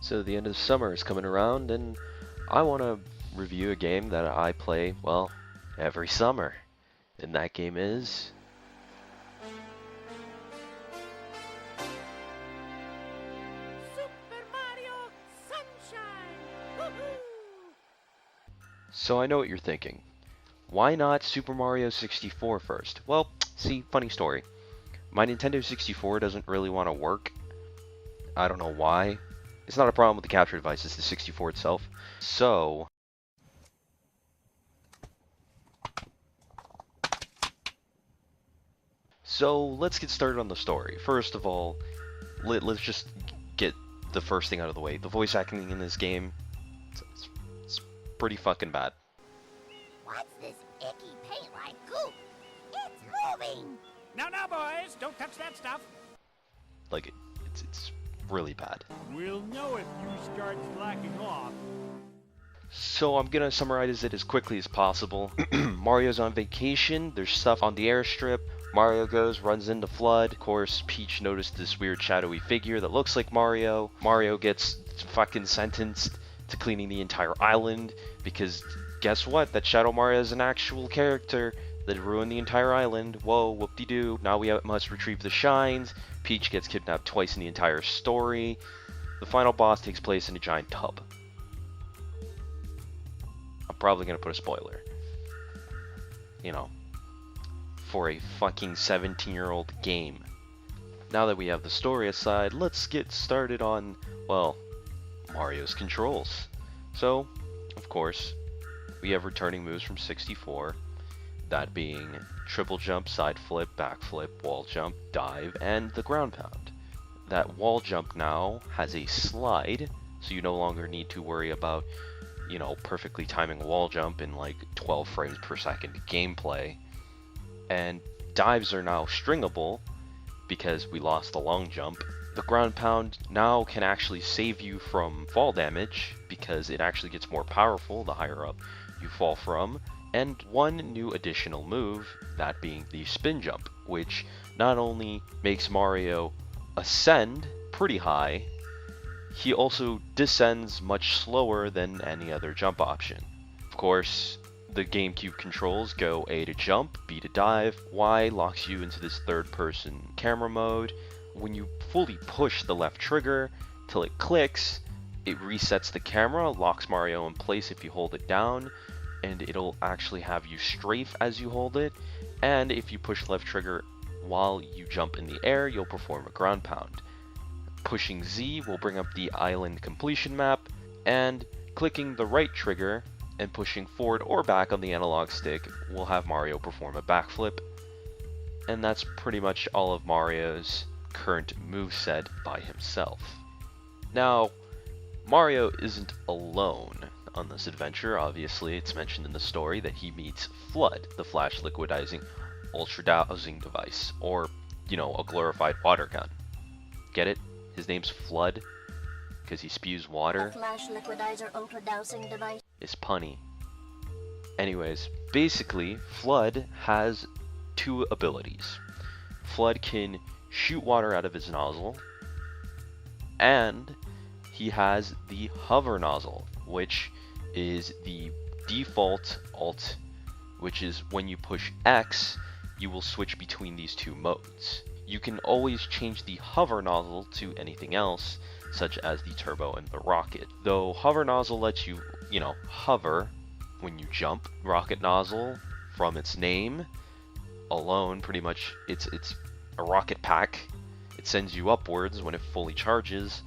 So the end of summer is coming around, and I want to review a game that I play, well, every summer. And that game is... Super Mario Sunshine! Woohoo! So I know what you're thinking. Why not Super Mario 64 first? Well, see, funny story. My Nintendo 64 doesn't really want to work. I don't know why. It's not a problem with the capture device, it's the 64 itself. So let's get started on the story. First of all, let's just get the first thing out of the way. The voice acting in this game, it's pretty fucking bad. What's this icky paint like goop? It's moving! Now, boys, don't touch that stuff. Like, it's really bad. We'll know if you start slacking off. So I'm gonna summarize it as quickly as possible. Mario's on vacation, there's stuff on the airstrip, Mario goes, runs into Flood. Of course, Peach noticed this weird shadowy figure that looks like Mario. Mario gets fucking sentenced to cleaning the entire island because guess what? That Shadow Mario is an actual character that ruined the entire island. Whoa, whoop-de-doo. Now we must retrieve the shines. Peach gets kidnapped twice in the entire story. The final boss takes place in a giant tub. I'm probably gonna put a spoiler. You know, for a fucking 17-year-old game. Now that we have the story aside, let's get started on, well, Mario's controls. So, of course, we have returning moves from 64, that being triple jump, side flip, back flip, wall jump, dive, and the ground pound. That wall jump now has a slide, so you no longer need to worry about, you know, perfectly timing a wall jump in like 12 frames per second gameplay. And dives are now stringable because we lost the long jump. The ground pound now can actually save you from fall damage because it actually gets more powerful the higher up you fall from. And one new additional move, that being the spin jump, which not only makes Mario ascend pretty high, he also descends much slower than any other jump option. Of course, the GameCube controls go A to jump, B to dive, Y locks you into this third-person camera mode. When you fully push the left trigger till it clicks, it resets the camera, locks Mario in place if you hold it down, and it'll actually have you strafe as you hold it. And if you push left trigger while you jump in the air, you'll perform a ground pound. Pushing Z will bring up the island completion map, and clicking the right trigger and pushing forward or back on the analog stick will have Mario perform a backflip. And that's pretty much all of Mario's current moveset by himself. Now, Mario isn't alone on this adventure. Obviously, it's mentioned in the story that he meets Flood, the flash liquidizing ultra dowsing device, or, you know, a glorified water gun. Get it? His name's Flood because he spews water. A flash liquidizer ultra dowsing device. Is punny. Anyways, basically, Flood has two abilities. Flood can shoot water out of his nozzle, and he has the hover nozzle, which is the default alt, which is when you push X, you will switch between these two modes. You can always change the hover nozzle to anything else, such as the turbo and the rocket. Though hover nozzle lets you, you know, hover when you jump. Rocket nozzle, from its name alone, pretty much it's a rocket pack. It sends you upwards when it fully charges.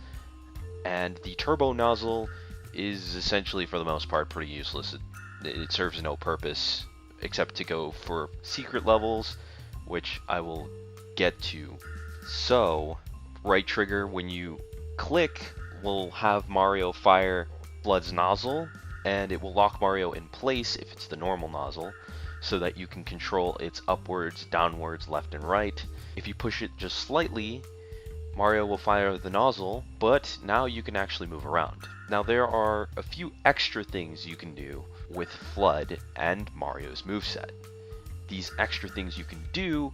And the turbo nozzle is essentially, for the most part, pretty useless. It serves no purpose except to go for secret levels, which I will get to. So, right trigger when you click will have Mario fire Flood's nozzle, and it will lock Mario in place if it's the normal nozzle, so that you can control its upwards, downwards, left and right. If you push it just slightly, Mario will fire the nozzle, but now you can actually move around. Now there are a few extra things you can do with Flood and Mario's moveset. These extra things you can do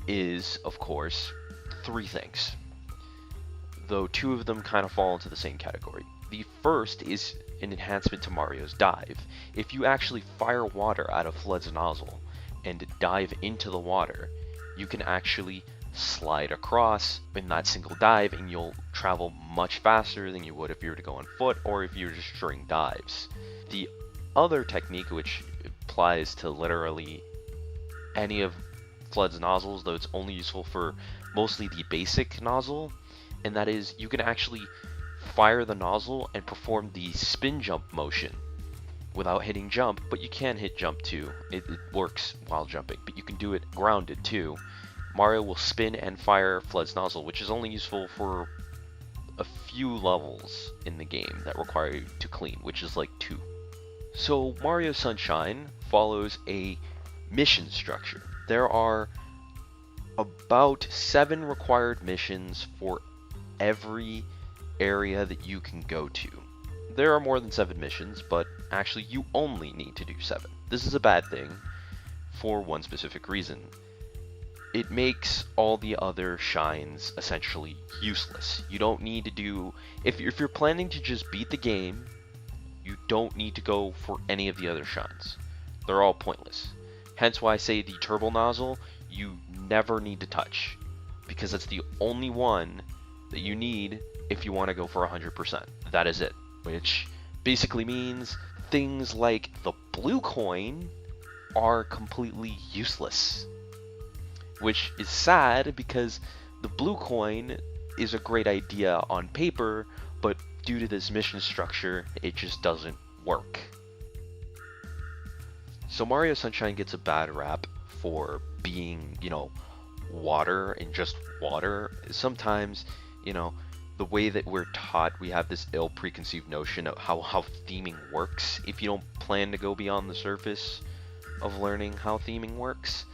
is, of course, three things. though two of them kind of fall into the same category. The first is an enhancement to Mario's dive. If you actually fire water out of FLUDD's nozzle and dive into the water, you can actually slide across in that single dive, and you'll travel much faster than you would if you were to go on foot or if you were just during dives. The other technique, which applies to literally any of FLUDD's nozzles, though it's only useful for mostly the basic nozzle, and that is you can actually fire the nozzle and perform the spin jump motion without hitting jump, but you can hit jump too. It works while jumping, but you can do it grounded too. Mario will spin and fire FLUDD's nozzle, which is only useful for a few levels in the game that require you to clean, which is like 2. So Mario Sunshine follows a mission structure. There are about 7 required missions for every area that you can go to. There are more than 7 missions, but actually you only need to do 7. This is a bad thing for one specific reason. It makes all the other shines essentially useless. You don't need to do, if you're planning to just beat the game, you don't need to go for any of the other shines. They're all pointless. Hence why I say the turbo nozzle you never need to touch, because that's the only one that you need if you want to go for 100%. That is it, which basically means things like the blue coin are completely useless, which is sad because the blue coin is a great idea on paper, but due to this mission structure, it just doesn't work. So Mario Sunshine gets a bad rap for being, water and just water. Sometimes, the way that we're taught, we have this ill preconceived notion of how theming works if you don't plan to go beyond the surface of learning how theming works.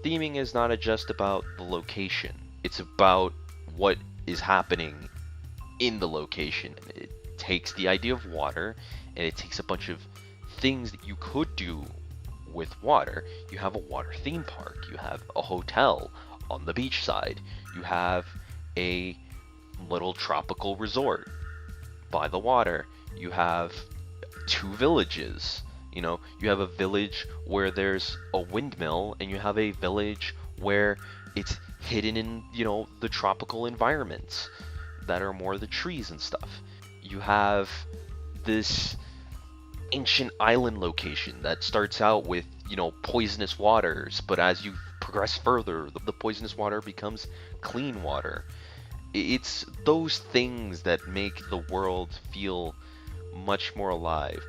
Theming is not just about the location, it's about what is happening in the location. It takes the idea of water, and it takes a bunch of things that you could do with water. You have a water theme park, you have a hotel on the beach side, you have a little tropical resort by the water, you have 2 villages. You have a village where there's a windmill, and you have a village where it's hidden in, the tropical environments that are more the trees and stuff. You have this ancient island location that starts out with, poisonous waters, but as you progress further, the poisonous water becomes clean water. It's those things that make the world feel much more alive.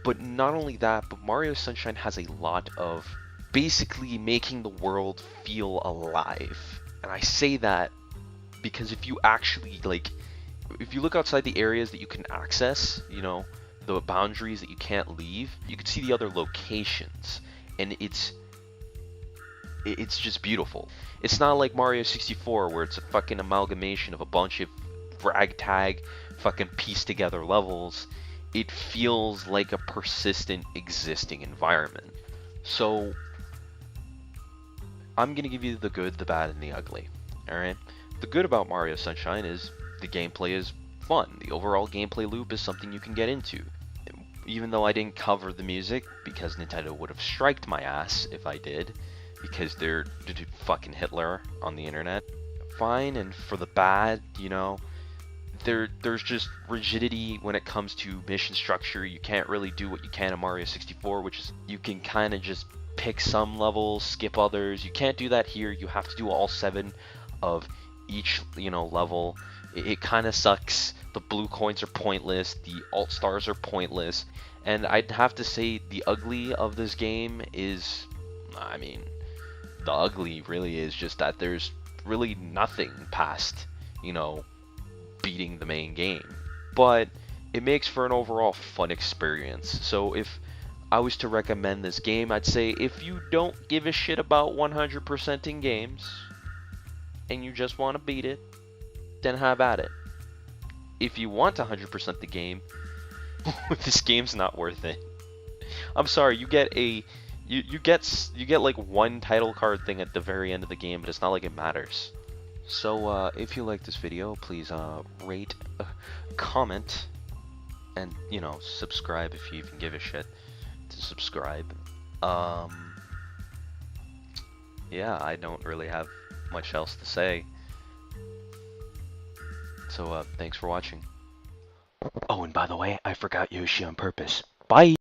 But not only that, but Mario Sunshine has a lot of basically making the world feel alive. And I say that because if you actually, if you look outside the areas that you can access, the boundaries that you can't leave, you can see the other locations. And it's just beautiful. It's not like Mario 64 where it's a fucking amalgamation of a bunch of ragtag fucking pieced together levels. It feels like a persistent existing environment. So I'm gonna give you the good, the bad, and the ugly. Alright? The good about Mario Sunshine is the gameplay is fun. The overall gameplay loop is something you can get into. Even though I didn't cover the music, because Nintendo would have striked my ass if I did, because they're fucking Hitler on the internet. Fine, and for the bad, there's just rigidity when it comes to mission structure. You can't really do what you can in Mario 64, which is you can kind of just pick some levels, skip others. You can't do that here. You have to do all 7 of each, level. It kind of sucks. The blue coins are pointless. The alt stars are pointless. And I'd have to say the ugly of this game is, the ugly really is just that there's really nothing past, beating the main game. But it makes for an overall fun experience. So if I was to recommend this game, I'd say if you don't give a shit about 100% in games and you just want to beat it, then have at it. If you want to 100% the game, this game's not worth it. I'm sorry, you get like one title card thing at the very end of the game, but it's not like it matters. So if you like this video, please rate, comment, and subscribe if you even give a shit to subscribe. Yeah, I don't really have much else to say. So thanks for watching. Oh, and by the way, I forgot Yoshi on purpose. Bye!